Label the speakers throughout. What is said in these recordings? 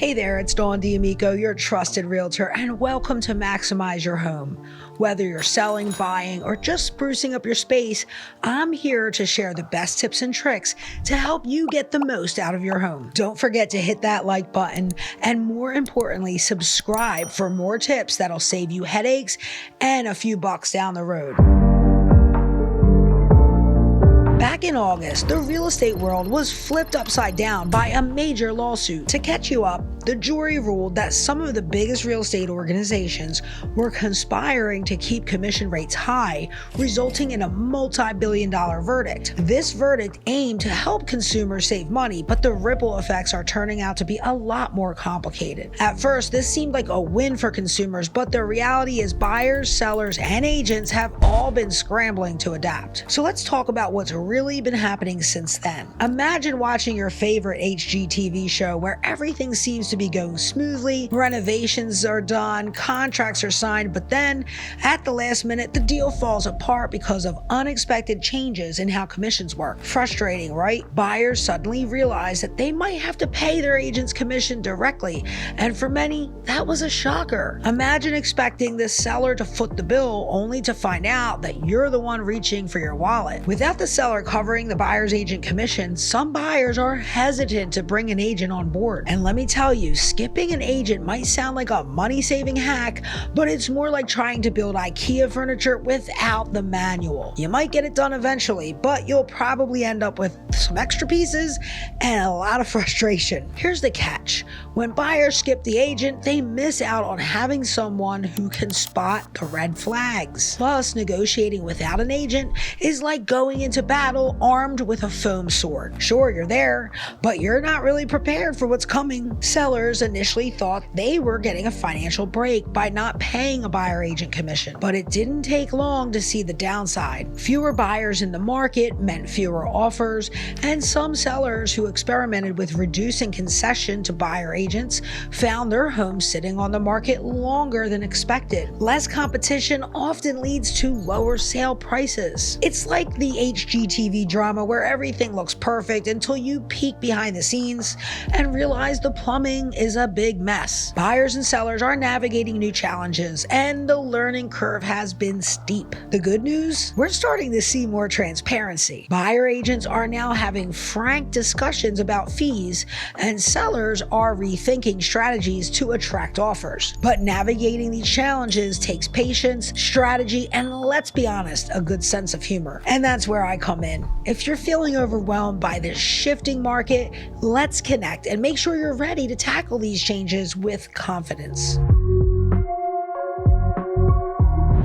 Speaker 1: Hey there, it's Dawn D'Amico, your trusted realtor, and welcome to Maximize Your Home. Whether you're selling, buying, or just sprucing up your space, I'm here to share the best tips and tricks to help you get the most out of your home. Don't forget to hit that like button, and more importantly, subscribe for more tips that'll save you headaches and a few bucks down the road. Back in August, the real estate world was flipped upside down by a major lawsuit. To catch you up, the jury ruled that some of the biggest real estate organizations were conspiring to keep commission rates high, resulting in a multi-billion-dollar verdict. This verdict aimed to help consumers save money, but the ripple effects are turning out to be a lot more complicated. At first, this seemed like a win for consumers, but the reality is buyers, sellers, and agents have all been scrambling to adapt. So let's talk about what's really been happening since then. Imagine watching your favorite HGTV show where everything seems to be going smoothly, renovations are done, contracts are signed, but then at the last minute, the deal falls apart because of unexpected changes in how commissions work. Frustrating, right? Buyers suddenly realize that they might have to pay their agent's commission directly, and for many, that was a shocker. Imagine expecting the seller to foot the bill only to find out that you're the one reaching for your wallet. Without the seller covering the buyer's agent commission, some buyers are hesitant to bring an agent on board. And let me tell you, skipping an agent might sound like a money-saving hack, but it's more like trying to build IKEA furniture without the manual. You might get it done eventually, but you'll probably end up with some extra pieces and a lot of frustration. Here's the catch. When buyers skip the agent, they miss out on having someone who can spot the red flags. Plus, negotiating without an agent is like going into battle armed with a foam sword. Sure, you're there, but you're not really prepared for what's coming. Sellers initially thought they were getting a financial break by not paying a buyer agent commission, but it didn't take long to see the downside. Fewer buyers in the market meant fewer offers, and some sellers who experimented with reducing concession to buyer agents found their homes sitting on the market longer than expected. Less competition often leads to lower sale prices. It's like the HGTV drama where everything looks perfect until you peek behind the scenes and realize the plumbing is a big mess. Buyers and sellers are navigating new challenges, and the learning curve has been steep. The good news? We're starting to see more transparency. Buyer agents are now having frank discussions about fees, and sellers are rethinking strategies to attract offers. But navigating these challenges takes patience, strategy, and let's be honest, a good sense of humor. And that's where I come in. If you're feeling overwhelmed by this shifting market, let's connect and make sure you're ready to tackle these changes with confidence.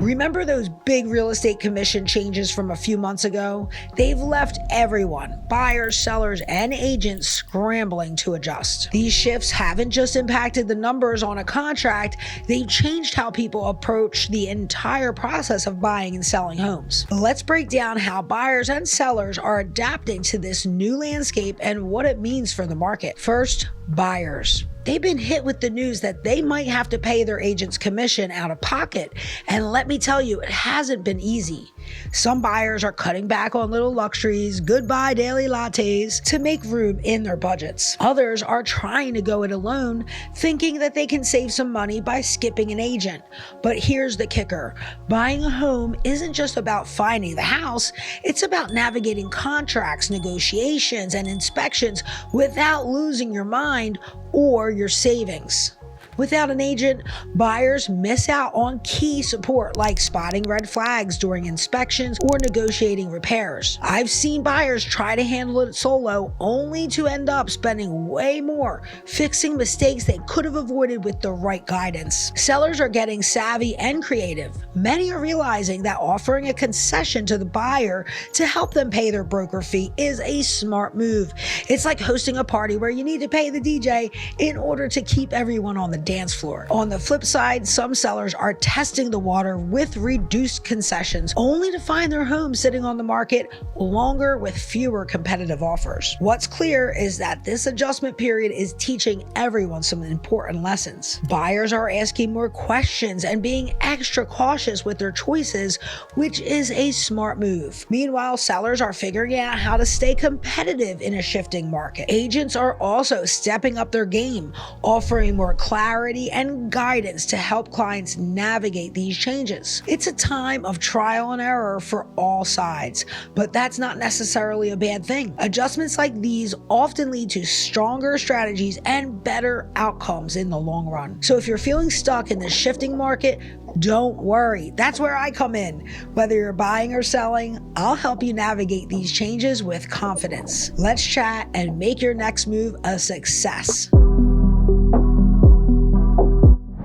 Speaker 1: Remember those big real estate commission changes from a few months ago? They've left everyone, buyers, sellers, and agents scrambling to adjust. These shifts haven't just impacted the numbers on a contract, they've changed how people approach the entire process of buying and selling homes. Let's break down how buyers and sellers are adapting to this new landscape and what it means for the market. First, buyers. They've been hit with the news that they might have to pay their agent's commission out of pocket. And let me tell you, it hasn't been easy. Some buyers are cutting back on little luxuries, goodbye daily lattes, to make room in their budgets. Others are trying to go it alone, thinking that they can save some money by skipping an agent. But here's the kicker. Buying a home isn't just about finding the house, it's about navigating contracts, negotiations, and inspections without losing your mind or your savings. Without an agent, buyers miss out on key support like spotting red flags during inspections or negotiating repairs. I've seen buyers try to handle it solo only to end up spending way more fixing mistakes they could have avoided with the right guidance. Sellers are getting savvy and creative. Many are realizing that offering a concession to the buyer to help them pay their broker fee is a smart move. It's like hosting a party where you need to pay the DJ in order to keep everyone on the dance floor. On the flip side, some sellers are testing the water with reduced concessions, only to find their home sitting on the market longer with fewer competitive offers. What's clear is that this adjustment period is teaching everyone some important lessons. Buyers are asking more questions and being extra cautious with their choices, which is a smart move. Meanwhile, sellers are figuring out how to stay competitive in a shifting market. Agents are also stepping up their game, offering more clarity and guidance to help clients navigate these changes. It's a time of trial and error for all sides, but that's not necessarily a bad thing. Adjustments like these often lead to stronger strategies and better outcomes in the long run. So if you're feeling stuck in the shifting market, don't worry. That's where I come in. Whether you're buying or selling, I'll help you navigate these changes with confidence. Let's chat and make your next move a success.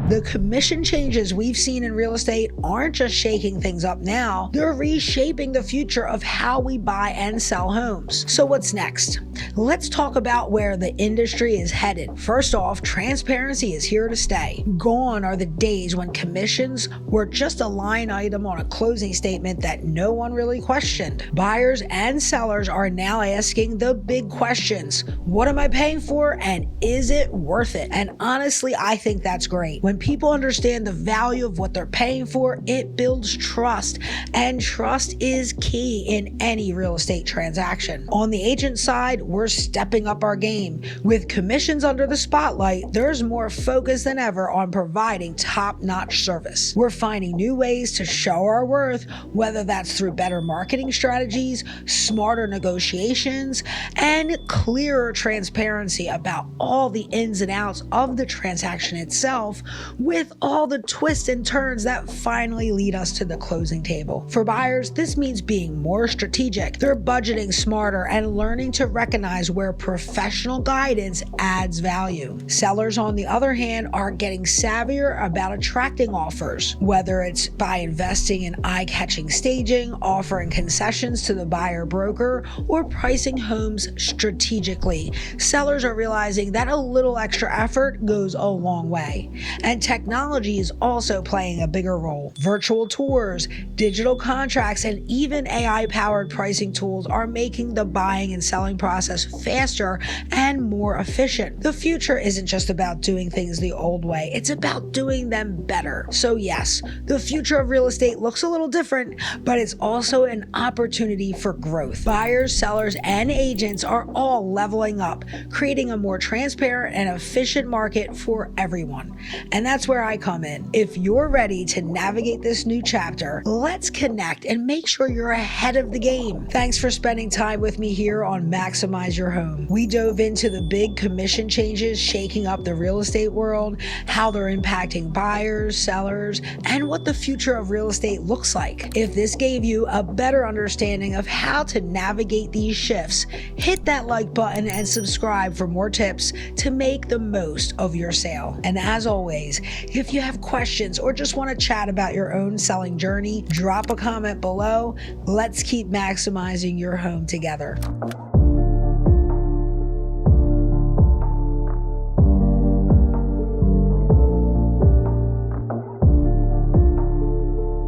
Speaker 1: The commission changes we've seen in real estate aren't just shaking things up now, they're reshaping the future of how we buy and sell homes. So what's next? Let's talk about where the industry is headed. First off, transparency is here to stay. Gone are the days when commissions were just a line item on a closing statement that no one really questioned. Buyers and sellers are now asking the big questions. What am I paying for, and is it worth it? And honestly, I think that's great. When people understand the value of what they're paying for, it builds trust, and trust is key in any real estate transaction. On the agent side, we're stepping up our game. With commissions under the spotlight, there's more focus than ever on providing top-notch service. We're finding new ways to show our worth, whether that's through better marketing strategies, smarter negotiations, and clearer transparency about all the ins and outs of the transaction itself, with all the twists and turns that finally lead us to the closing table. For buyers, this means being more strategic. They're budgeting smarter and learning to recognize where professional guidance adds value. Sellers, on the other hand, are getting savvier about attracting offers, whether it's by investing in eye-catching staging, offering concessions to the buyer broker, or pricing homes strategically. Sellers are realizing that a little extra effort goes a long way. And technology is also playing a bigger role. Virtual tours, digital contracts, and even AI-powered pricing tools are making the buying and selling process faster and more efficient. The future isn't just about doing things the old way, it's about doing them better. So yes, the future of real estate looks a little different, but it's also an opportunity for growth. Buyers, sellers, and agents are all leveling up, creating a more transparent and efficient market for everyone. And that's where I come in. If you're ready to navigate this new chapter, let's connect and make sure you're ahead of the game. Thanks for spending time with me here on Maximize Your Home. We dove into the big commission changes shaking up the real estate world, how they're impacting buyers, sellers, and what the future of real estate looks like. If this gave you a better understanding of how to navigate these shifts, hit that like button and subscribe for more tips to make the most of your sale. And as always, if you have questions or just want to chat about your own selling journey, drop a comment below. Let's keep maximizing your home together.